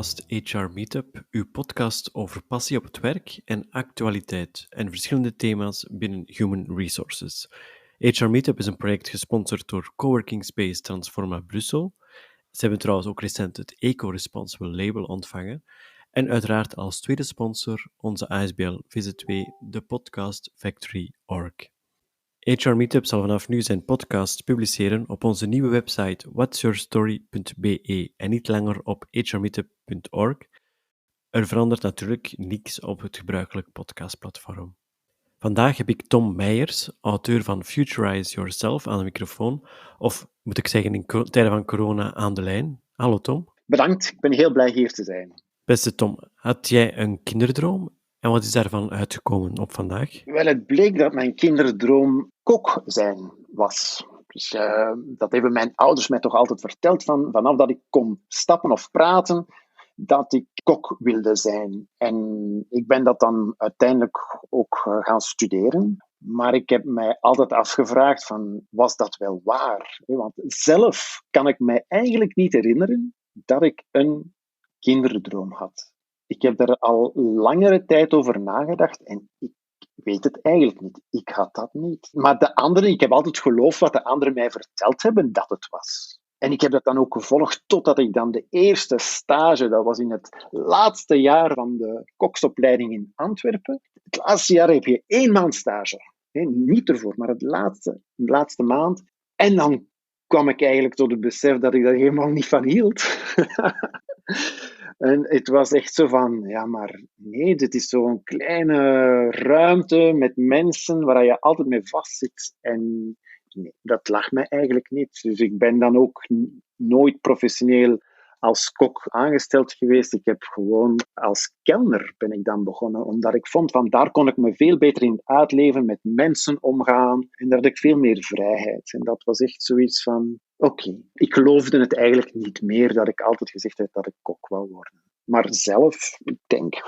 LiLiCAST HR Meetup, uw podcast over passie op het werk en actualiteit en verschillende thema's binnen Human Resources. HR Meetup is een project gesponsord door Coworking Space Transforma Brussel. Ze hebben trouwens ook recent het Eco-Responsible label ontvangen. En uiteraard als tweede sponsor onze ASBL Visit 2, de podcast Factory Org. HR Meetup zal vanaf nu zijn podcast publiceren op onze nieuwe website whatsyourstory.be en niet langer op hrmeetup.org. Er verandert natuurlijk niks op het gebruikelijk podcastplatform. Vandaag heb ik Tom Meyers, auteur van Futurize Yourself, aan de microfoon, of moet ik zeggen in tijden van corona aan de lijn. Hallo Tom. Bedankt, ik ben heel blij hier te zijn. Beste Tom, had jij een kinderdroom en wat is daarvan uitgekomen op vandaag? Wel, het bleek dat mijn kinderdroom kok zijn was. Dus dat hebben mijn ouders mij toch altijd verteld, vanaf dat ik kon stappen of praten, dat ik kok wilde zijn. En ik ben dat dan uiteindelijk ook gaan studeren. Maar ik heb mij altijd afgevraagd was dat wel waar? Want zelf kan ik mij eigenlijk niet herinneren dat ik een kinderdroom had. Ik heb er al langere tijd over nagedacht en ik weet het eigenlijk niet. Ik had dat niet. Maar ik heb altijd geloofd wat de anderen mij verteld hebben dat het was. En ik heb dat dan ook gevolgd totdat ik dan de eerste stage, dat was in het laatste jaar van de koksopleiding in Antwerpen. Het laatste jaar heb je 1 maand stage. Niet ervoor, maar de laatste maand. En dan kwam ik eigenlijk tot het besef dat ik daar helemaal niet van hield. En het was echt zo van, ja, maar nee, dit is zo'n kleine ruimte met mensen waar je altijd mee vastzit. En nee, dat lag mij eigenlijk niet. Dus ik ben dan ook nooit professioneel als kok aangesteld geweest. Ik heb gewoon als kelner ben ik dan begonnen, omdat ik vond van daar kon ik me veel beter in uitleven, met mensen omgaan en daar had ik veel meer vrijheid. En dat was echt zoiets van, oké, ik geloofde het eigenlijk niet meer dat ik altijd gezegd heb dat ik kok wou worden. Maar zelf, ik denk,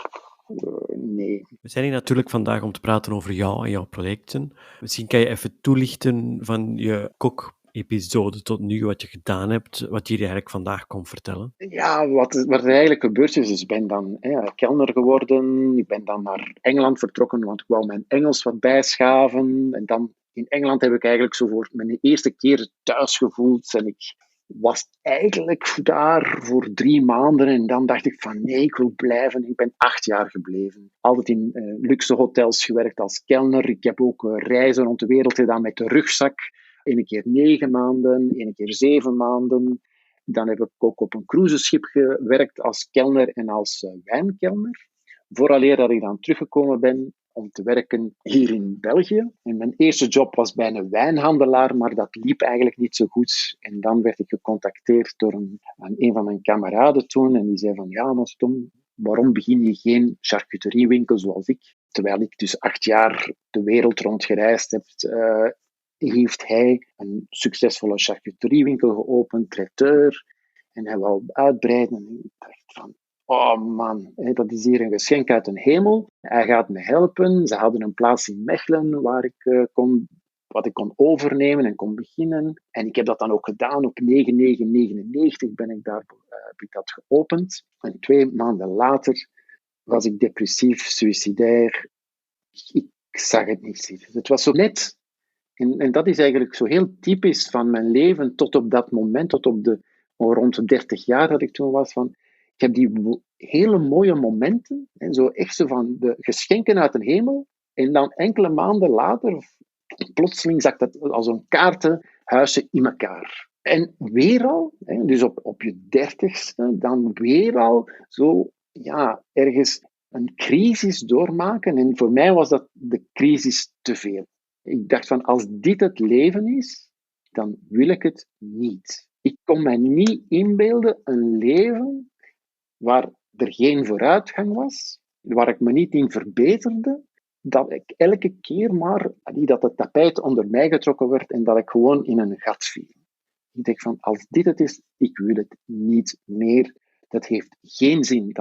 nee. We zijn hier natuurlijk vandaag om te praten over jou en jouw projecten. Misschien kan je even toelichten van je kok-episode tot nu, wat je gedaan hebt, wat je hier eigenlijk vandaag komt vertellen. Ja, wat er eigenlijk gebeurd is, ik ben dan kelner geworden. Ik ben dan naar Engeland vertrokken, want ik wou mijn Engels wat bijschaven. En dan in Engeland heb ik eigenlijk zo voor mijn eerste keer thuis gevoeld. En ik was eigenlijk daar voor 3 maanden. En dan dacht ik van nee, ik wil blijven. Ik ben 8 jaar gebleven. Altijd in luxe hotels gewerkt als kelner. Ik heb ook reizen rond de wereld gedaan met de rugzak. 1 keer 9 maanden, 1 keer 7 maanden. Dan heb ik ook op een cruiseschip gewerkt als kelner en als wijnkelner. Vooraleer dat ik dan teruggekomen ben om te werken hier in België. En mijn eerste job was bij een wijnhandelaar, maar dat liep eigenlijk niet zo goed. En dan werd ik gecontacteerd door een van mijn kameraden toen. En die zei van, ja, maar Tom, waarom begin je geen charcuteriewinkel zoals ik? Terwijl ik dus 8 jaar de wereld rond gereisd heb, heeft hij een succesvolle charcuteriewinkel geopend, traiteur. En hij wou uitbreiden. En ik dacht van, oh man, dat is hier een geschenk uit de hemel. Hij gaat me helpen. Ze hadden een plaats in Mechelen waar ik wat ik kon overnemen en kon beginnen. En ik heb dat dan ook gedaan. Op 9/9/99 heb ik dat geopend. En 2 maanden later was ik depressief, suicidair. Ik zag het niet zitten. Het was zo net. En dat is eigenlijk zo heel typisch van mijn leven tot op dat moment, tot op rond de 30 jaar dat ik toen was. Ik heb die hele mooie momenten, zo echt zo van de geschenken uit de hemel. En dan enkele maanden later, plotseling zakt dat als een kaartenhuisje in elkaar. En weer al, dus op je 30ste, dan weer al zo, ja, ergens een crisis doormaken. En voor mij was dat de crisis te veel. Ik dacht van, als dit het leven is, dan wil ik het niet. Ik kon mij niet inbeelden een leven waar er geen vooruitgang was, waar ik me niet in verbeterde, dat ik elke keer maar, dat het tapijt onder mij getrokken werd en dat ik gewoon in een gat viel. Ik dacht van, als dit het is, ik wil het niet meer. Dat heeft geen zin.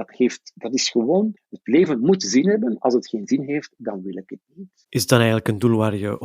Dat is gewoon, het leven moet zin hebben. Als het geen zin heeft, dan wil ik het niet. Is dat eigenlijk een doel waar je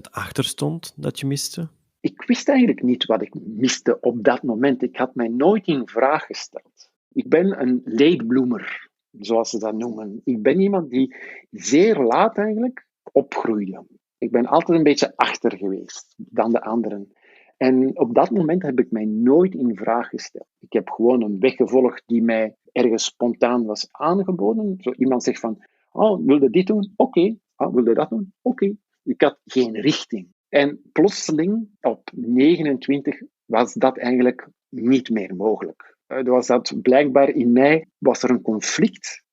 100% achter stond, dat je miste? Ik wist eigenlijk niet wat ik miste op dat moment. Ik had mij nooit in vraag gesteld. Ik ben een late bloomer, zoals ze dat noemen. Ik ben iemand die zeer laat eigenlijk opgroeide. Ik ben altijd een beetje achter geweest dan de anderen. En op dat moment heb ik mij nooit in vraag gesteld. Ik heb gewoon een weg gevolgd die mij ergens spontaan was aangeboden. Zo iemand zegt van, oh, wilde dit doen? Oké. Oh, wilde dat doen? Oké. Ik had geen richting. En plotseling, op 29, was dat eigenlijk niet meer mogelijk. Was dat blijkbaar in mij was er een conflict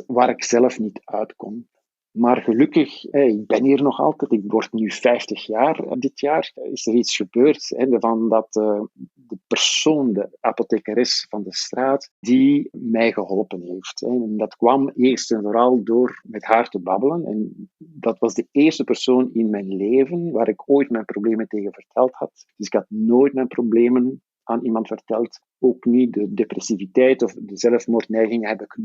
waar ik zelf niet uit kon. Maar gelukkig, ik ben hier nog altijd. Ik word nu 50 jaar dit jaar. Is er iets gebeurd van dat de persoon, de apothekeres van de straat, die mij geholpen heeft. En dat kwam eerst en vooral door met haar te babbelen. En dat was de eerste persoon in mijn leven waar ik ooit mijn problemen tegen verteld had. Dus ik had nooit mijn problemen aan iemand verteld. Ook niet de depressiviteit of de zelfmoordneiging heb ik.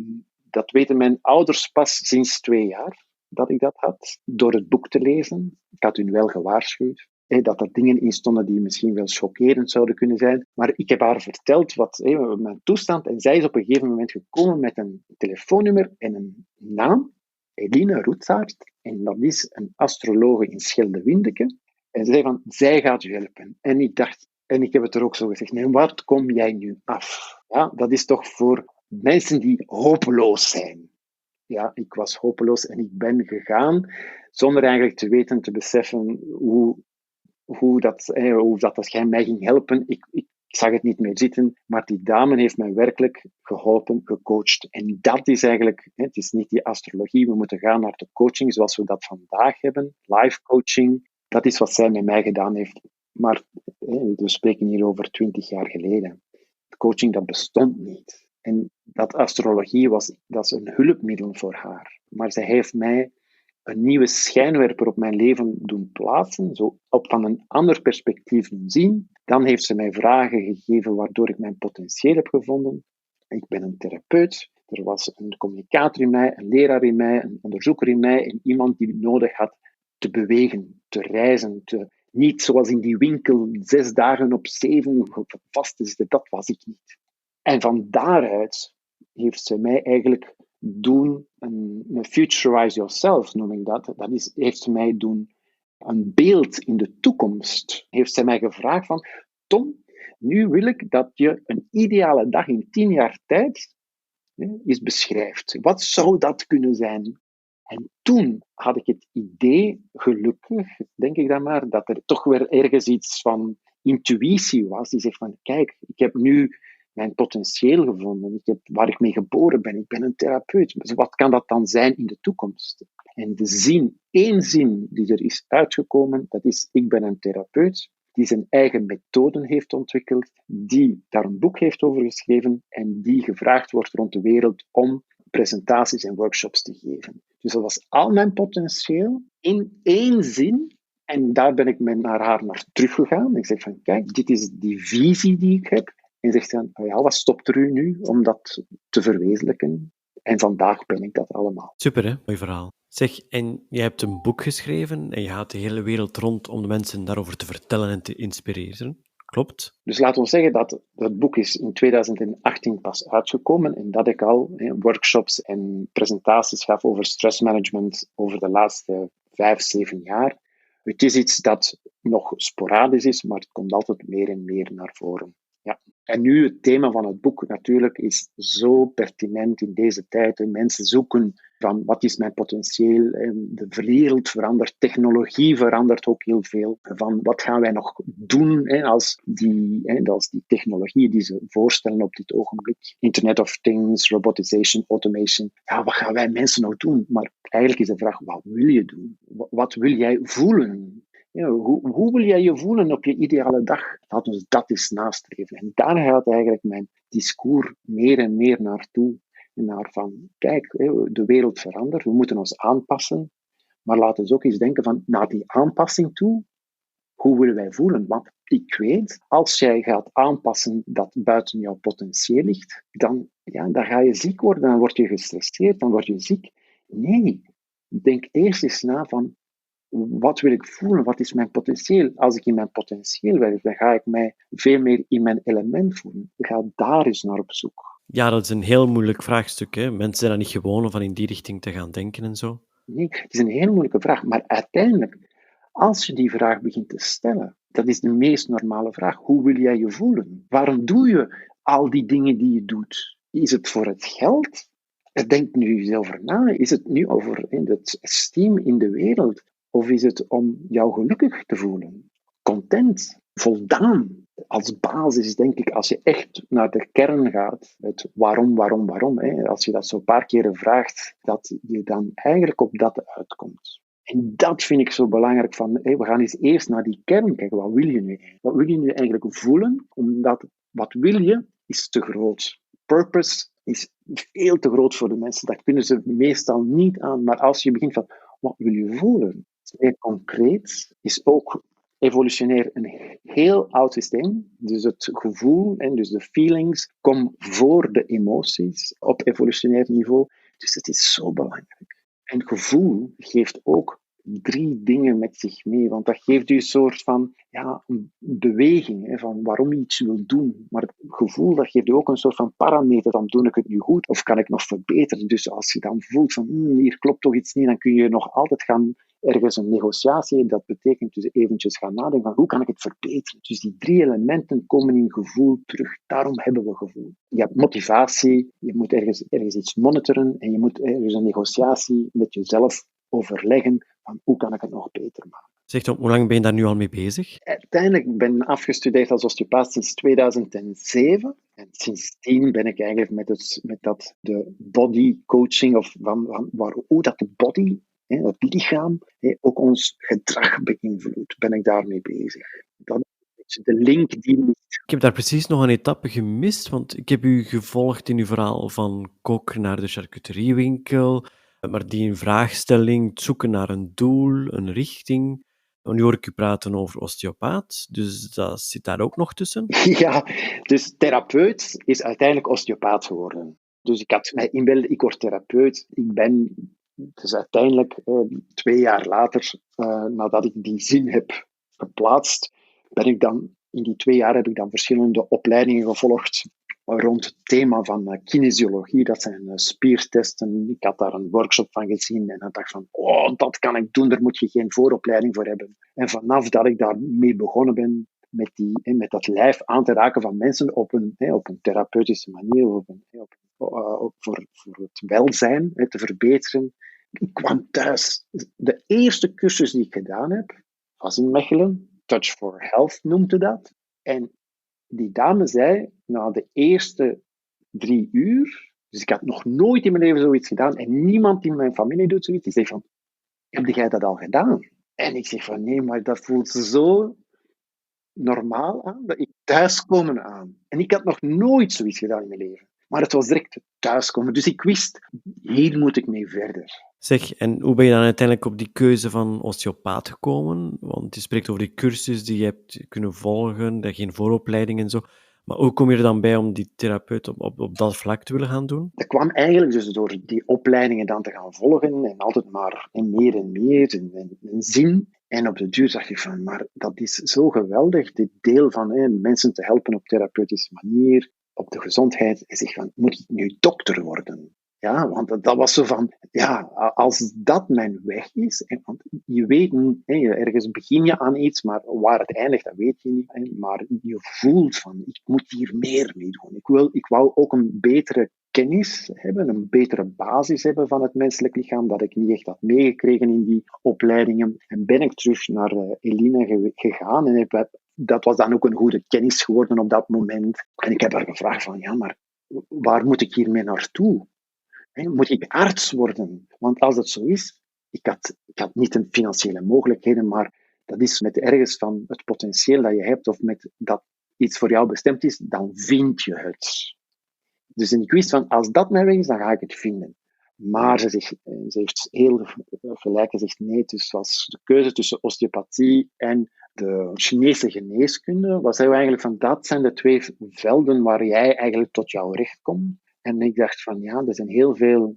Dat weten mijn ouders pas sinds 2 jaar dat ik dat had, door het boek te lezen. Ik had hun wel gewaarschuwd, dat er dingen in stonden die misschien wel chockerend zouden kunnen zijn. Maar ik heb haar verteld wat mijn toestand, en zij is op een gegeven moment gekomen met een telefoonnummer en een naam, Eline Roetsaert, en dat is een astrologe in Schelde-Windeke. En ze zei van, zij gaat u helpen. En ik dacht, en ik heb het er ook zo gezegd, nee, wat kom jij nu af? Ja, dat is toch voor mensen die hopeloos zijn. Ja, ik was hopeloos en ik ben gegaan zonder eigenlijk te weten, te beseffen hoe dat jij mij ging helpen. Ik zag het niet meer zitten, maar die dame heeft mij werkelijk geholpen, gecoacht. En dat is eigenlijk, het is niet die astrologie, we moeten gaan naar de coaching zoals we dat vandaag hebben, live coaching. Dat is wat zij met mij gedaan heeft. Maar we spreken hier over 20 jaar geleden. Coaching, dat bestond niet. En dat astrologie dat is een hulpmiddel voor haar. Maar zij heeft mij een nieuwe schijnwerper op mijn leven doen plaatsen, zo van een ander perspectief doen zien. Dan heeft ze mij vragen gegeven waardoor ik mijn potentieel heb gevonden. Ik ben een therapeut. Er was een communicator in mij, een leraar in mij, een onderzoeker in mij en iemand die nodig had te bewegen, te reizen, niet zoals in die winkel 6 dagen op 7 vast te zitten. Dat was ik niet. En van daaruit heeft ze mij eigenlijk doen, een Futurize Yourself noem ik dat. Heeft ze mij doen een beeld in de toekomst. Heeft ze mij gevraagd van, Tom, nu wil ik dat je een ideale dag in 10 jaar tijd eens beschrijft. Wat zou dat kunnen zijn? En toen had ik het idee, gelukkig, denk ik dan maar, dat er toch weer ergens iets van intuïtie was, die zegt van, kijk, ik heb nu mijn potentieel gevonden, waar ik mee geboren ben, ik ben een therapeut. Dus wat kan dat dan zijn in de toekomst? En één zin die er is uitgekomen, dat is, ik ben een therapeut, die zijn eigen methoden heeft ontwikkeld, die daar een boek heeft over geschreven en die gevraagd wordt rond de wereld om presentaties en workshops te geven. Dus dat was al mijn potentieel in 1 zin. En daar ben ik naar haar naar teruggegaan. Ik zeg van, kijk, dit is die visie die ik heb. En zegt dan, oh ja, wat stopt er u nu om dat te verwezenlijken? En vandaag ben ik dat allemaal. Super, hè? Mooi verhaal. Zeg, en jij hebt een boek geschreven en je gaat de hele wereld rond om de mensen daarover te vertellen en te inspireren. Klopt? Dus laten we zeggen dat het boek is in 2018 pas uitgekomen en dat ik al workshops en presentaties gaf over stressmanagement over de laatste 5, 7 jaar. Het is iets dat nog sporadisch is, maar het komt altijd meer en meer naar voren. Ja. En nu het thema van het boek natuurlijk is zo pertinent in deze tijd. Mensen zoeken van wat is mijn potentieel. De wereld verandert, technologie verandert ook heel veel. Van wat gaan wij nog doen als die technologieën die ze voorstellen op dit ogenblik. Internet of Things, robotization, automation. Ja, wat gaan wij mensen nog doen? Maar eigenlijk is de vraag, wat wil je doen? Wat wil jij voelen? Ja, hoe wil jij je voelen op je ideale dag? Laten we dat eens nastreven. En daar gaat eigenlijk mijn discours meer en meer naartoe. Naar van, kijk, de wereld verandert, we moeten ons aanpassen. Maar laten we ook eens denken van, naar die aanpassing toe, hoe willen wij voelen? Want ik weet, als jij gaat aanpassen dat buiten jouw potentieel ligt, dan ga je ziek worden, dan word je gestresseerd, dan word je ziek. Nee, denk eerst eens na van, wat wil ik voelen? Wat is mijn potentieel? Als ik in mijn potentieel werk, dan ga ik mij veel meer in mijn element voelen. Ik ga daar eens naar op zoek. Ja, dat is een heel moeilijk vraagstuk, hè. Mensen zijn er niet gewoon om van in die richting te gaan denken en zo. Nee, het is een heel moeilijke vraag. Maar uiteindelijk, als je die vraag begint te stellen, dat is de meest normale vraag. Hoe wil jij je voelen? Waarom doe je al die dingen die je doet? Is het voor het geld? Denk nu eens over na. Is het nu over het esteem in de wereld? Of is het om jou gelukkig te voelen? Content, voldaan. Als basis denk ik, als je echt naar de kern gaat, het waarom, als je dat zo'n paar keren vraagt, dat je dan eigenlijk op dat uitkomt. En dat vind ik zo belangrijk van, we gaan eens eerst naar die kern kijken. Wat wil je nu? Wat wil je nu eigenlijk voelen? Omdat wat wil je is te groot. Purpose is veel te groot voor de mensen. Dat kunnen ze meestal niet aan. Maar als je begint van, wat wil je voelen? Meer concreet is ook evolutionair een heel oud systeem. Dus het gevoel en dus de feelings komen voor de emoties op evolutionair niveau. Dus het is zo belangrijk. En gevoel geeft ook 3 dingen met zich mee, want dat geeft u een soort van een beweging, van waarom je iets wil doen. Maar het gevoel, dat geeft u ook een soort van parameter, dan doe ik het nu goed of kan ik nog verbeteren. Dus als je dan voelt van hier klopt toch iets niet, dan kun je nog altijd gaan ergens een negotiatie. Dat betekent dus eventjes gaan nadenken van hoe kan ik het verbeteren. Dus die 3 elementen komen in gevoel terug. Daarom hebben we gevoel. Je hebt motivatie, je moet ergens iets monitoren en je moet ergens een negotiatie met jezelf overleggen van hoe kan ik het nog beter maken. Zeg, Tom, hoe lang ben je daar nu al mee bezig? Uiteindelijk ben ik afgestudeerd als osteopaat sinds 2007. En sindsdien ben ik eigenlijk met de body coaching, of hoe dat de body, het lichaam, ook ons gedrag beïnvloedt, ben ik daarmee bezig. Dat is de link die mist. Ik heb daar precies nog een etappe gemist, want ik heb u gevolgd in uw verhaal van kok naar de charcuteriewinkel, maar die vraagstelling, het zoeken naar een doel, een richting. Nu hoor ik u praten over osteopaat, dus dat zit daar ook nog tussen. Ja, dus therapeut is uiteindelijk osteopaat geworden. Dus ik had mij inbeelden, ik word therapeut. Ik ben dus uiteindelijk 2 jaar later, nadat ik die zin heb geplaatst, ben ik dan, in die 2 jaar heb ik dan verschillende opleidingen gevolgd rond het thema van kinesiologie. Dat zijn spiertesten. Ik had daar een workshop van gezien en dan dacht van, dat kan ik doen, daar moet je geen vooropleiding voor hebben. En vanaf dat ik daarmee begonnen ben, met dat lijf aan te raken van mensen op een therapeutische manier, voor het welzijn te verbeteren. Ik kwam thuis. De eerste cursus die ik gedaan heb, was in Mechelen. Touch for Health noemde dat. En die dame zei, na de eerste 3 uur, dus ik had nog nooit in mijn leven zoiets gedaan, en niemand in mijn familie doet zoiets, die zegt van, heb jij dat al gedaan? En ik zeg van, nee, maar dat voelt zo normaal aan, dat ik thuiskomen aan. En ik had nog nooit zoiets gedaan in mijn leven. Maar het was direct thuiskomen. Dus ik wist, hier moet ik mee verder. Zeg, en hoe ben je dan uiteindelijk op die keuze van osteopaat gekomen? Want je spreekt over die cursus die je hebt kunnen volgen, geen vooropleiding en zo. Maar hoe kom je er dan bij om die therapeut op dat vlak te willen gaan doen? Dat kwam eigenlijk dus door die opleidingen dan te gaan volgen en altijd maar meer en zin. En op de duur zag je van, maar dat is zo geweldig, dit deel van mensen te helpen op therapeutische manier, op de gezondheid. En zeg van, moet ik nu dokter worden? Ja, want dat was zo van, als dat mijn weg is, want je weet niet, ergens begin je aan iets, maar waar het eindigt, dat weet je niet. Maar je voelt van, ik moet hier meer mee doen. Ik wou ook een betere kennis hebben, een betere basis hebben van het menselijk lichaam, dat ik niet echt had meegekregen in die opleidingen. En ben ik terug naar Eline gegaan en dat was dan ook een goede kennis geworden op dat moment. En ik heb haar gevraagd van, maar waar moet ik hiermee naartoe? Moet ik arts worden? Want als dat zo is, ik had niet de financiële mogelijkheden, maar dat is met ergens van het potentieel dat je hebt, of met dat iets voor jou bestemd is, dan vind je het. Dus ik wist van, als dat mijn weg is, dan ga ik het vinden. Maar ze heeft heel gelijk gezegd nee. Dus het was de keuze tussen osteopathie en de Chinese geneeskunde. Was eigenlijk van, dat zijn de 2 velden waar jij eigenlijk tot jouw recht komt. En ik dacht van, er zijn heel veel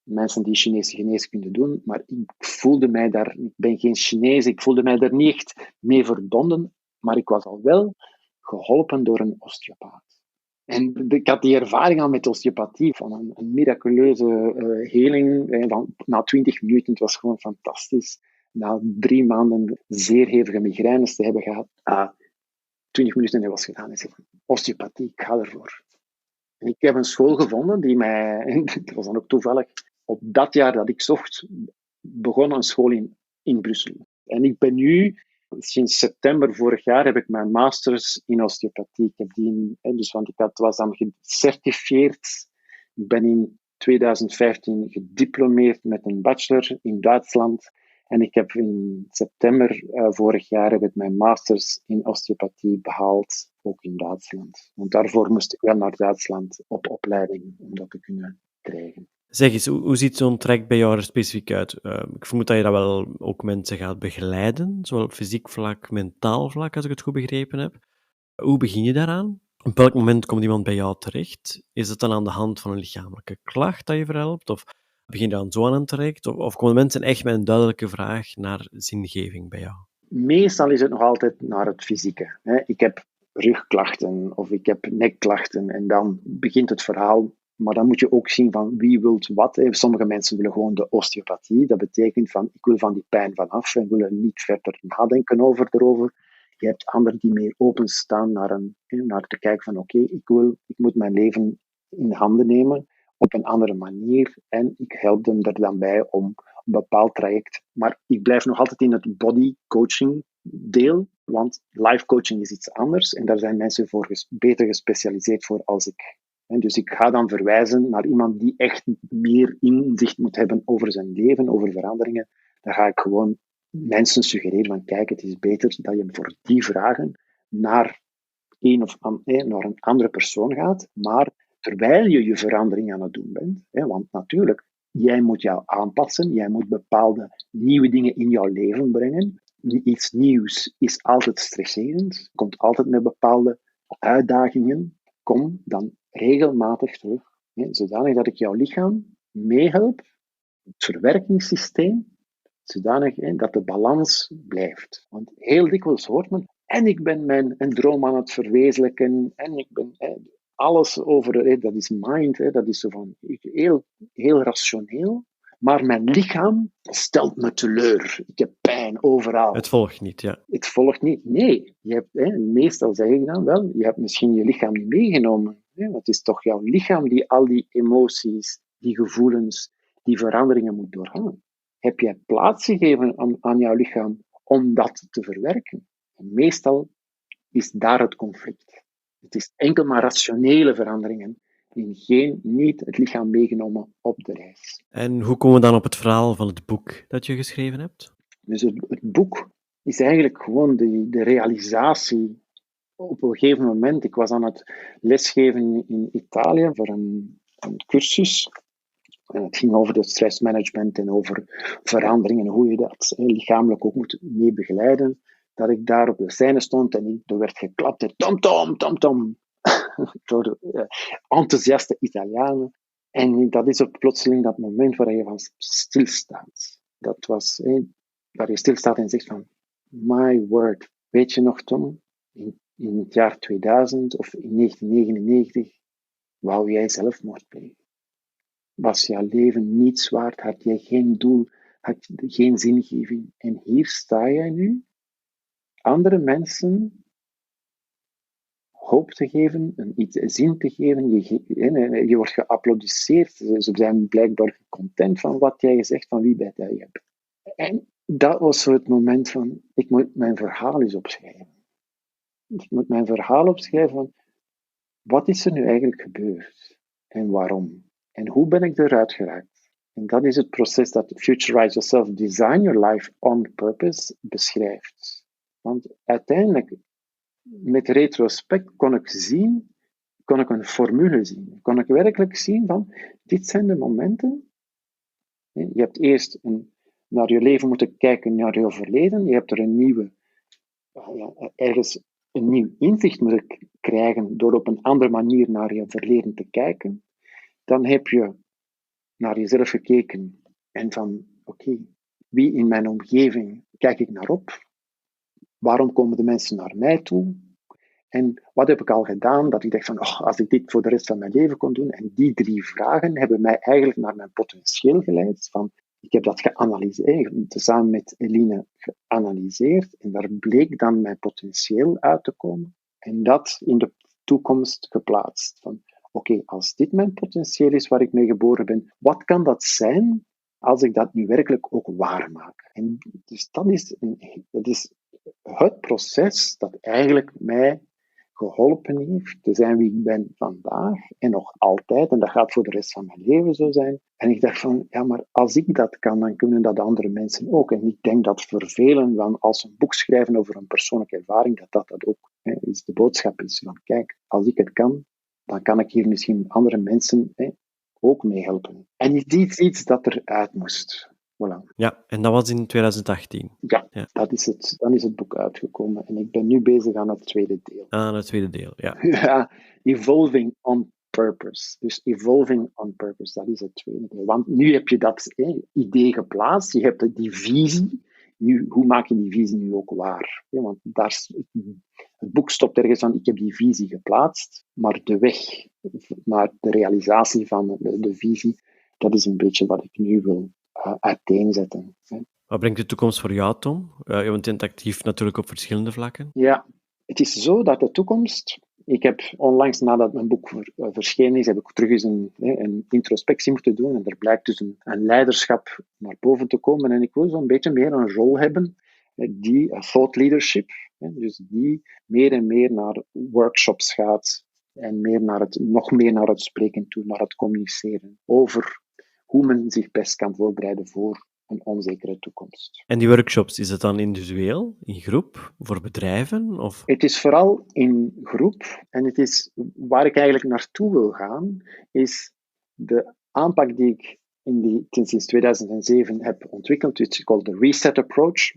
mensen die Chinese geneeskunde doen, maar ik voelde mij daar, ik ben geen Chinees, ik voelde mij daar niet echt mee verbonden, maar ik was al wel geholpen door een osteopaat. En ik had die ervaring al met osteopathie, van een miraculeuze heling. Na 20 minuten, het was gewoon fantastisch. Na 3 maanden zeer hevige migraines te hebben gehad, 20 minuten en dat was gedaan. En ik zei, osteopathie, ik ga ervoor. En ik heb een school gevonden die mij, dat was dan ook toevallig, op dat jaar dat ik zocht, begon een school in Brussel. En ik ben nu, sinds september vorig jaar, heb ik mijn masters in osteopathie. Ik heb die, want ik was dan gecertificeerd. Ik ben in 2015 gediplomeerd met een bachelor in Duitsland. En ik heb in september vorig jaar heb ik mijn masters in osteopathie behaald, ook in Duitsland. Want daarvoor moest ik wel naar Duitsland op opleiding om dat te kunnen krijgen. Zeg eens, hoe ziet zo'n traject bij jou er specifiek uit? Ik vermoed dat je dat wel ook mensen gaat begeleiden, zowel op fysiek vlak, mentaal vlak, als ik het goed begrepen heb. Hoe begin je daaraan? Op welk moment komt iemand bij jou terecht? Is het dan aan de hand van een lichamelijke klacht dat je verhelpt? Of begin je dan zo aan een traject? Of komen mensen echt met een duidelijke vraag naar zingeving bij jou? Meestal is het nog altijd naar het fysieke. Ik heb rugklachten of ik heb nekklachten en dan begint het verhaal. Maar dan moet je ook zien van wie wilt wat. Sommige mensen willen gewoon de osteopathie. Dat betekent van ik wil van die pijn vanaf en willen niet verder nadenken erover. Je hebt anderen die meer openstaan naar te kijken van oké, ik moet mijn leven in handen nemen op een andere manier en ik help hem er dan bij om een bepaald traject. Maar ik blijf nog altijd in het body coaching deel, want life coaching is iets anders en daar zijn mensen beter gespecialiseerd voor als ik. En dus ik ga dan verwijzen naar iemand die echt meer inzicht moet hebben over zijn leven, over veranderingen. Dan ga ik gewoon mensen suggereren van kijk, het is beter dat je voor die vragen naar een andere persoon gaat, maar terwijl je je verandering aan het doen bent. Want natuurlijk, jij moet jou aanpassen, jij moet bepaalde nieuwe dingen in jouw leven brengen. Iets nieuws is altijd stresserend, komt altijd met bepaalde uitdagingen. Kom dan regelmatig terug, zodanig dat ik jouw lichaam meehelp, het verwerkingssysteem, zodanig dat de balans blijft. Want heel dikwijls hoort men, en ik ben mijn droom aan het verwezenlijken, en ik ben alles over, dat is mind, dat is zo van heel, heel rationeel. Maar mijn lichaam stelt me teleur. Ik heb pijn overal. Het volgt niet, ja. Het volgt niet. Nee, meestal zeg ik dan wel, je hebt misschien je lichaam niet meegenomen. Het is toch jouw lichaam die al die emoties, die gevoelens, die veranderingen moet doorgaan. Heb jij plaats gegeven aan jouw lichaam om dat te verwerken? En meestal is daar het conflict. Het is enkel maar rationele veranderingen en niet het lichaam meegenomen op de reis. En hoe komen we dan op het verhaal van het boek dat je geschreven hebt? Dus het boek is eigenlijk gewoon de realisatie. Op een gegeven moment, ik was aan het lesgeven in Italië voor een cursus. En het ging over het stressmanagement en over veranderingen en hoe je dat lichamelijk ook moet mee begeleiden. Dat ik daar op de scène stond en er werd geklapt. Tom, tom, tom, tom. Door enthousiaste Italianen. En dat is ook plotseling dat moment waar je van stilstaat. Dat was waar je stilstaat en zegt van, my word, weet je nog Tom, in het jaar 2000 of in 1999 wou jij zelfmoord plegen. Was jouw leven niets waard, had jij geen doel, had je geen zingeving. En hier sta jij nu, andere mensen hoop te geven, een zin te geven, je wordt geapplaudisseerd, ze zijn blijkbaar content van wat jij zegt, van wie ben jij. En dat was zo het moment van, ik moet mijn verhaal eens opschrijven. Ik moet mijn verhaal opschrijven van, wat is er nu eigenlijk gebeurd? En waarom? En hoe ben ik eruit geraakt? En dat is het proces dat Futurize Yourself, Design Your Life on Purpose beschrijft. Want uiteindelijk, met retrospect kon ik een formule zien. Kon ik werkelijk zien van, dit zijn de momenten. Je hebt eerst naar je leven moeten kijken, naar je verleden. Je hebt er ergens een nieuw inzicht moeten krijgen door op een andere manier naar je verleden te kijken. Dan heb je naar jezelf gekeken en van, oké, wie in mijn omgeving kijk ik naar op? Waarom komen de mensen naar mij toe? En wat heb ik al gedaan? Dat ik dacht van, als ik dit voor de rest van mijn leven kon doen. En die 3 vragen hebben mij eigenlijk naar mijn potentieel geleid. Van, ik heb dat geanalyseerd, samen met Eline geanalyseerd. En daar bleek dan mijn potentieel uit te komen. En dat in de toekomst geplaatst. Van, oké, als dit mijn potentieel is waar ik mee geboren ben, wat kan dat zijn als ik dat nu werkelijk ook waarmaak? En dus dat is het proces dat eigenlijk mij geholpen heeft te zijn wie ik ben vandaag en nog altijd. En dat gaat voor de rest van mijn leven zo zijn. En ik dacht van, ja, maar als ik dat kan, dan kunnen dat andere mensen ook. En ik denk dat vervelen van als een boek schrijven over een persoonlijke ervaring, dat ook is de boodschap is van, kijk, als ik het kan, dan kan ik hier misschien andere mensen ook mee helpen. En is iets dat eruit moest. Voilà. Ja, en dat was in 2018. Ja, dat is het. Dan is het boek uitgekomen. En ik ben nu bezig aan het tweede deel. Aan het tweede deel, ja. Ja, Evolving on Purpose. Dus Evolving on Purpose, dat is het tweede deel. Want nu heb je dat idee geplaatst, je hebt die visie. Nu, hoe maak je die visie nu ook waar? Want het boek stopt ergens van, ik heb die visie geplaatst, maar de weg naar de realisatie van de visie, dat is een beetje wat ik nu wil uiteenzetten. Wat brengt de toekomst voor jou, Tom? Je bent actief natuurlijk op verschillende vlakken. Ja, het is zo dat de toekomst... Ik heb onlangs, nadat mijn boek verschenen is, heb ik terug eens een introspectie moeten doen. En er blijkt dus een leiderschap naar boven te komen. En ik wil zo'n beetje meer een rol hebben, die thought leadership, dus die meer en meer naar workshops gaat en nog meer naar het spreken toe, naar het communiceren over hoe men zich best kan voorbereiden voor een onzekere toekomst. En die workshops, is het dan individueel, in groep, voor bedrijven? Of? Het is vooral in groep. En het is waar ik eigenlijk naartoe wil gaan, is de aanpak die ik sinds 2007 heb ontwikkeld, which is called the Reset Approach.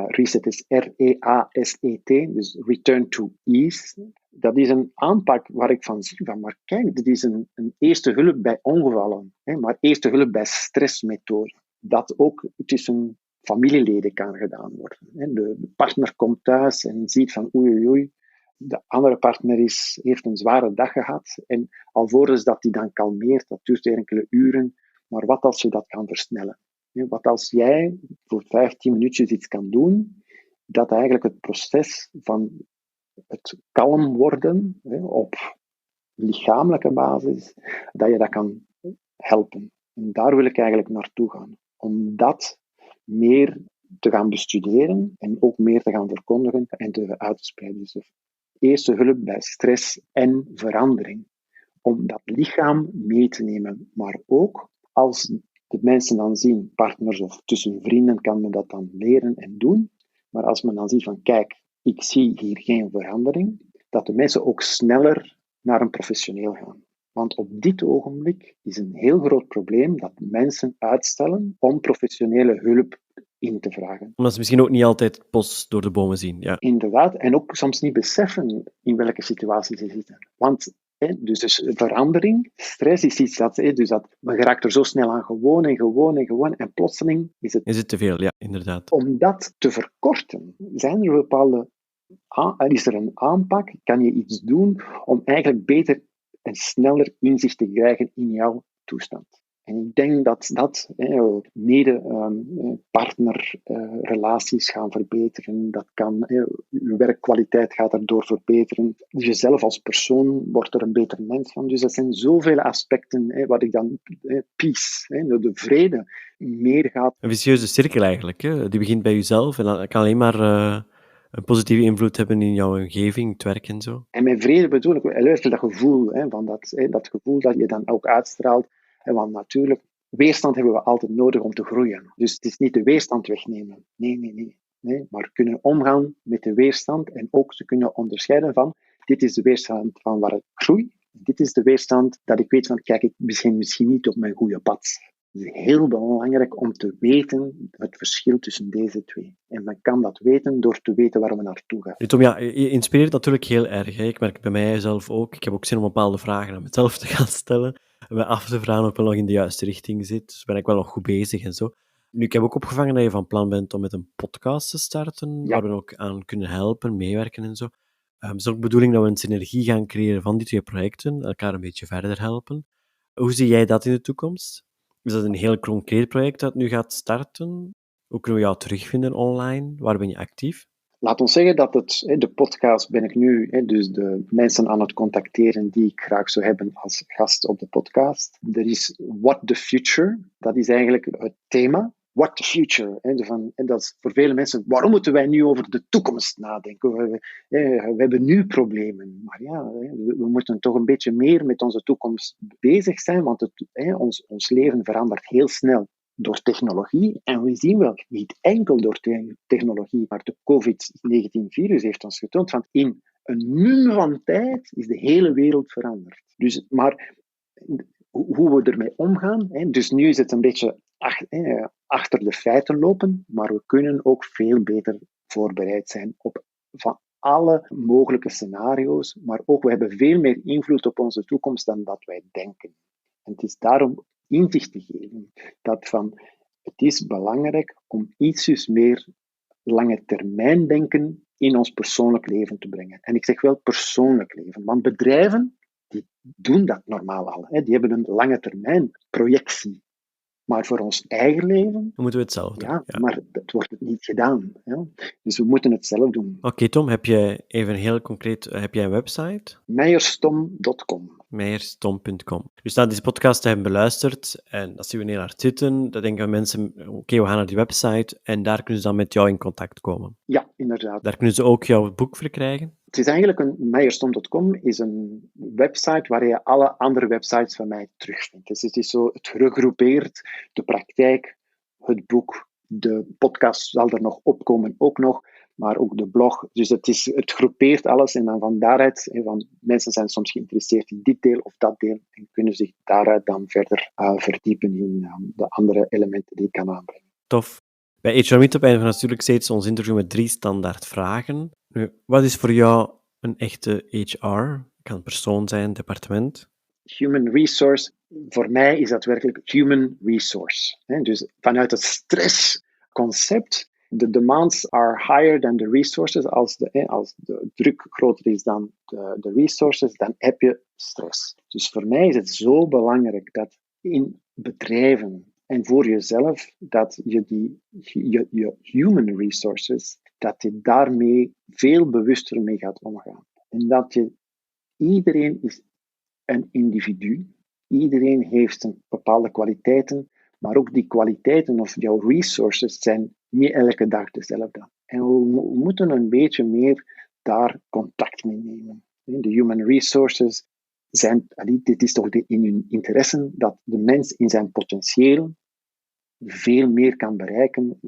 Reset is R-E-A-S-E-T, dus Return to Ease. Dat is een aanpak waar ik van zie van, maar kijk, dit is een eerste hulp bij ongevallen, maar eerste hulp bij stressmethode. Dat ook tussen familieleden kan gedaan worden. De partner komt thuis en ziet van oei, de andere partner heeft een zware dag gehad en alvorens dat die dan kalmeert, dat duurt enkele uren, maar wat als je dat kan versnellen? Wat als jij voor 15 minuutjes iets kan doen, dat eigenlijk het proces van het kalm worden op lichamelijke basis, dat je dat kan helpen. En daar wil ik eigenlijk naartoe gaan. Om dat meer te gaan bestuderen en ook meer te gaan verkondigen en te uit te spreiden. Dus de eerste hulp bij stress en verandering. Om dat lichaam mee te nemen. Maar ook als de mensen dan zien, partners of tussen vrienden, kan men dat dan leren en doen. Maar als men dan ziet van, kijk, ik zie hier geen verandering, dat de mensen ook sneller naar een professioneel gaan. Want op dit ogenblik is een heel groot probleem dat mensen uitstellen om professionele hulp in te vragen. Omdat ze misschien ook niet altijd het bos door de bomen zien. Ja. Inderdaad, en ook soms niet beseffen in welke situatie ze zitten. Want dus verandering, stress is iets dus dat men geraakt er zo snel aan gewoon en plotseling is het te veel, ja, inderdaad. Om dat te verkorten, is er een aanpak, kan je iets doen om eigenlijk beter en sneller inzicht te krijgen in jouw toestand. En ik denk dat partnerrelaties gaan verbeteren. Dat kan, je werkkwaliteit gaat erdoor verbeteren. Dus jezelf als persoon wordt er een beter mens van. Dus dat zijn zoveel aspecten wat ik dan peace, de vrede, meer gaat. Een vicieuze cirkel eigenlijk. Hè? Die begint bij jezelf en dat kan alleen maar een positieve invloed hebben in jouw omgeving, het werk en zo. En met vrede bedoel ik dat gevoel, van dat gevoel dat je dan ook uitstraalt. Want natuurlijk, weerstand hebben we altijd nodig om te groeien. Dus het is niet de weerstand wegnemen. Nee. Maar kunnen omgaan met de weerstand en ook te kunnen onderscheiden van, dit is de weerstand van waar ik groei. Dit is de weerstand dat ik weet van, kijk, ik ben misschien niet op mijn goede pad. Het is heel belangrijk om te weten het verschil tussen deze twee. En men kan dat weten door te weten waar we naartoe gaan. Tom, ja, je inspireert natuurlijk heel erg. Hè? Ik merk bij mijzelf ook. Ik heb ook zin om bepaalde vragen aan mezelf te gaan stellen. En mij af te vragen of ik wel nog in de juiste richting zit. Dus ben ik wel nog goed bezig en zo. Nu, ik heb ook opgevangen dat je van plan bent om met een podcast te starten, waar we ook aan kunnen helpen, meewerken en zo. Het is ook de bedoeling dat we een synergie gaan creëren van die twee projecten, elkaar een beetje verder helpen. Hoe zie jij dat in de toekomst? Is dat een heel concreet project dat nu gaat starten? Hoe kunnen we jou terugvinden online? Waar ben je actief? Laat ons zeggen dat de podcast ben ik nu, dus de mensen aan het contacteren die ik graag zou hebben als gast op de podcast. Er is What the Future, dat is eigenlijk het thema. What the future. En dat is voor vele mensen, waarom moeten wij nu over de toekomst nadenken? We hebben nu problemen. Maar ja, we moeten toch een beetje meer met onze toekomst bezig zijn, want ons leven verandert heel snel door technologie. En we zien wel, niet enkel door technologie, maar de COVID-19-virus heeft ons getoond van in een mum van tijd is de hele wereld veranderd. Dus, maar hoe we ermee omgaan, dus nu is het een beetje achter de feiten lopen, maar we kunnen ook veel beter voorbereid zijn op van alle mogelijke scenario's, maar ook we hebben veel meer invloed op onze toekomst dan dat wij denken. En het is daarom inzicht te geven dat het is belangrijk om ietsjes meer lange termijn denken in ons persoonlijk leven te brengen. En ik zeg wel persoonlijk leven, want bedrijven die doen dat normaal al. Die hebben een lange termijn projectie. Maar voor ons eigen leven... Dan moeten we het zelf doen. Ja, maar dat wordt niet gedaan. Ja. Dus we moeten het zelf doen. Oké, Tom, heb je even heel concreet, heb jij een website? Meyerstom.com. Meyerstom.com. Dus na deze podcast hebben beluisterd en als we heel hard zitten, dan denken mensen, oké, we gaan naar die website en daar kunnen ze dan met jou in contact komen. Ja, inderdaad. Daar kunnen ze ook jouw boek verkrijgen? Het is eigenlijk Meyerstom.com is een website waar je alle andere websites van mij terugvindt. Dus het is zo, het gegroepeerd, de praktijk, het boek, de podcast zal er nog opkomen ook nog, maar ook de blog. Dus het groepeert alles en dan van daaruit, want mensen zijn soms geïnteresseerd in dit deel of dat deel en kunnen zich daaruit dan verder verdiepen in de andere elementen die ik kan aanbrengen. Tof. Bij HR Meetup eindigen we natuurlijk steeds ons interview met 3 standaard vragen. Nu, wat is voor jou een echte HR? Het kan een persoon zijn, departement. Human resource, voor mij is dat werkelijk human resource. Dus vanuit het stressconcept, the demands are higher than the resources. Als de druk groter is dan de resources, dan heb je stress. Dus voor mij is het zo belangrijk dat in bedrijven en voor jezelf, dat je je human resources, dat je daarmee veel bewuster mee gaat omgaan. En dat iedereen is een individu. Iedereen heeft een bepaalde kwaliteiten, maar ook die kwaliteiten of jouw resources zijn niet elke dag dezelfde. En we moeten een beetje meer daar contact mee nemen. De human resources zijn, dit is toch in hun interesse dat de mens in zijn potentieel veel meer kan bereiken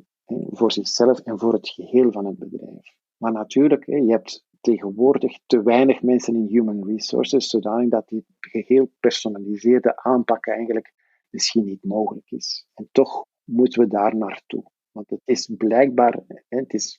voor zichzelf en voor het geheel van het bedrijf. Maar natuurlijk, je hebt tegenwoordig te weinig mensen in human resources, zodanig dat die geheel personaliseerde aanpak eigenlijk misschien niet mogelijk is. En toch moeten we daar naartoe. Want het is blijkbaar, het is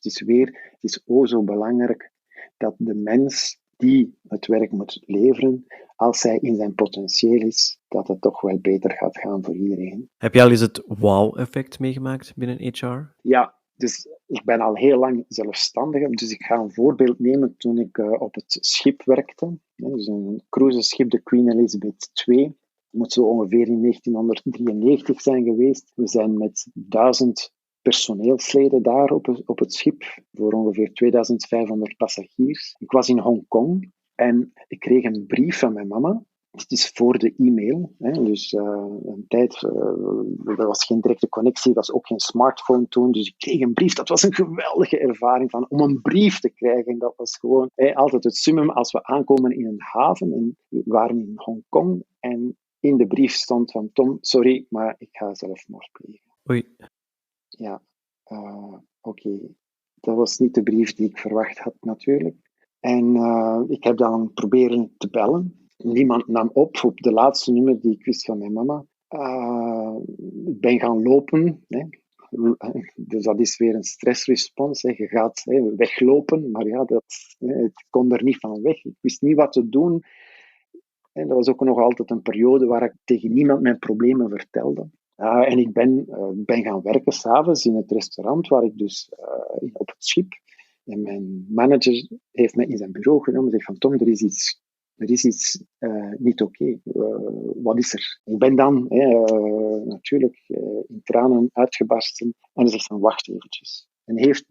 zo belangrijk dat de mens die het werk moet leveren, als hij in zijn potentieel is, dat het toch wel beter gaat gaan voor iedereen. Heb je al eens het wow-effect meegemaakt binnen HR? Ja, dus ik ben al heel lang zelfstandig, dus ik ga een voorbeeld nemen toen ik op het schip werkte. Dus een cruiseschip, de Queen Elizabeth II. Het moet zo ongeveer in 1993 zijn geweest. We zijn met 1000 personeelsleden daar op het schip, voor ongeveer 2500 passagiers. Ik was in Hongkong en ik kreeg een brief van mijn mama. Het is voor de e-mail, dus een tijd, er was geen directe connectie, er was ook geen smartphone toen, dus ik kreeg een brief. Dat was een geweldige ervaring om een brief te krijgen. Dat was gewoon altijd het summum als we aankomen in een haven. En we waren in Hongkong en in de brief stond van Tom, sorry, maar ik ga zelfmoord plegen. Oei. Ja, oké. Dat was niet de brief die ik verwacht had natuurlijk. En ik heb dan proberen te bellen. Niemand nam op de laatste nummer die ik wist van mijn mama. Ik ben gaan lopen. Dus dat is weer een stressrespons. Je gaat weglopen, maar ja, het kon er niet van weg. Ik wist niet wat te doen. En dat was ook nog altijd een periode waar ik tegen niemand mijn problemen vertelde. En ik ben gaan werken s'avonds in het restaurant waar ik dus op het schip. En mijn manager heeft mij in zijn bureau genomen en zegt van Tom, er is iets niet oké. Wat is er? Ik ben dan natuurlijk in tranen uitgebarsten en hij zegt van wacht eventjes. En heeft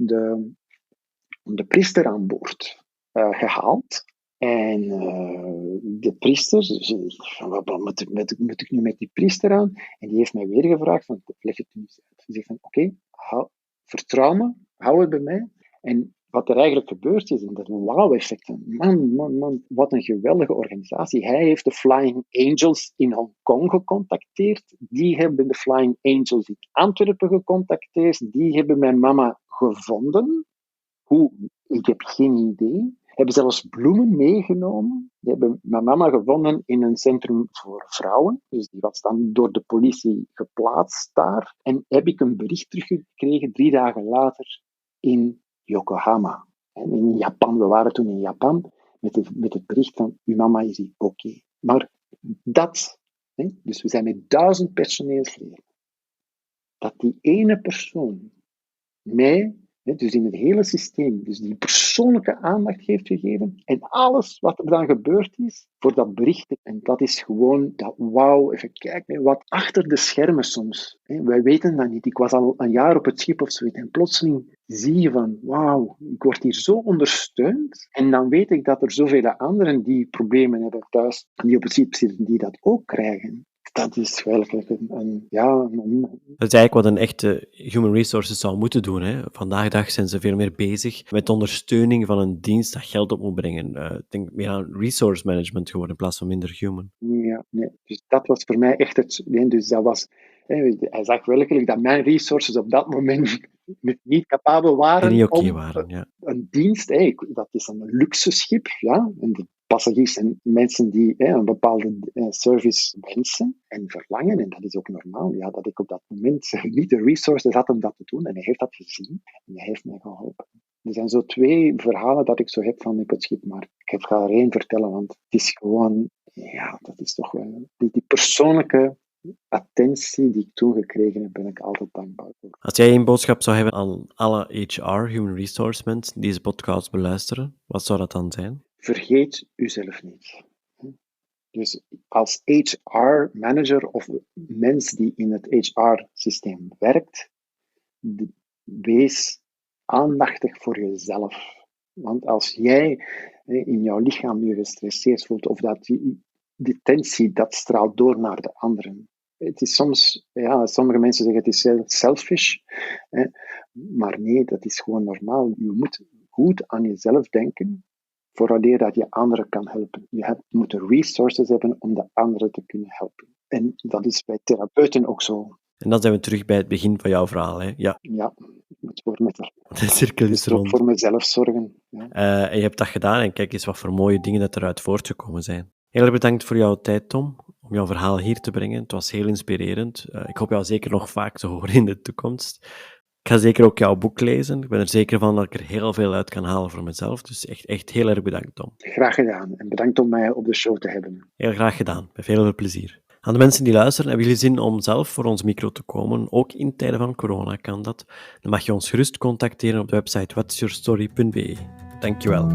de priester aan boord gehaald. En de priester zegt van wat moet ik nu met die priester aan? En die heeft mij weer gevraagd van leg het nu eens uit. Hij zegt van oké, vertrouw me, hou het bij mij. En wat er eigenlijk gebeurd is, en dat wauw-effect, man, wat een geweldige organisatie. Hij heeft de Flying Angels in Hongkong gecontacteerd. Die hebben de Flying Angels in Antwerpen gecontacteerd. Die hebben mijn mama gevonden. Hoe? Ik heb geen idee. Hebben zelfs bloemen meegenomen. Die hebben mijn mama gevonden in een centrum voor vrouwen. Dus die was dan door de politie geplaatst daar. En heb ik een bericht teruggekregen 3 dagen later in Yokohama. En in Japan, we waren toen in Japan, met het bericht van, uw mama is hier oké. Maar dat, dus we zijn met 1000 personeelsleden, dat die ene persoon mij, dus in het hele systeem, dus die persoonlijke aandacht heeft gegeven en alles wat er dan gebeurd is, voor dat bericht. En dat is gewoon dat wauw, even kijken, wat achter de schermen soms. Wij weten dat niet. Ik was al een jaar op het schip of zoiets en plotseling zie je van wauw, ik word hier zo ondersteund. En dan weet ik dat er zoveel anderen die problemen hebben thuis, die op het schip zitten, die dat ook krijgen. Dat is eigenlijk een. Dat is eigenlijk wat een echte human resources zou moeten doen. Hè. Vandaag de dag zijn ze veel meer bezig met ondersteuning van een dienst dat geld op moet brengen. Ik denk meer aan resource management geworden in plaats van minder human. Ja, nee. Dus dat was voor mij echt het. Nee, dus dat was. Hij zag werkelijk dat mijn resources op dat moment niet capabel waren. En niet oké waren, ja. Een dienst, dat is een luxe schip, ja. En de passagiers zijn mensen die een bepaalde service wensen en verlangen. En dat is ook normaal, ja, dat ik op dat moment niet de resources had om dat te doen. En hij heeft dat gezien en hij heeft mij geholpen. Er zijn zo 2 verhalen dat ik zo heb van op het schip, maar ik ga er 1 vertellen, want het is gewoon, ja, dat is toch wel die persoonlijke attentie die ik toen gekregen heb, ben ik altijd dankbaar voor. Als jij 1 boodschap zou hebben aan alle HR, human resource mensen, die deze podcast beluisteren, wat zou dat dan zijn? Vergeet uzelf niet. Dus als HR-manager of mens die in het HR-systeem werkt, wees aandachtig voor jezelf. Want als jij in jouw lichaam je gestresseerd voelt, of dat die tensie, dat straalt door naar de anderen. Het is soms, sommige mensen zeggen het is selfish, maar nee, dat is gewoon normaal. Je moet goed aan jezelf denken, vooraleer dat je anderen kan helpen. Je moet de resources hebben om de anderen te kunnen helpen. En dat is bij therapeuten ook zo. En dan zijn we terug bij het begin van jouw verhaal, hè? Ja. Ja, ik moet voor mezelf. De cirkel is rond. Voor mezelf zorgen. Ja. En je hebt dat gedaan en kijk eens wat voor mooie dingen dat eruit voortgekomen zijn. Heel erg bedankt voor jouw tijd, Tom, om jouw verhaal hier te brengen. Het was heel inspirerend. Ik hoop jou zeker nog vaak te horen in de toekomst. Ik ga zeker ook jouw boek lezen. Ik ben er zeker van dat ik er heel veel uit kan halen voor mezelf. Dus echt heel erg bedankt, Tom. Graag gedaan. En bedankt om mij op de show te hebben. Heel graag gedaan. Met veel plezier. Aan de mensen die luisteren, hebben jullie zin om zelf voor ons micro te komen? Ook in tijden van corona kan dat. Dan mag je ons gerust contacteren op de website whatsyourstory.be. Dankjewel.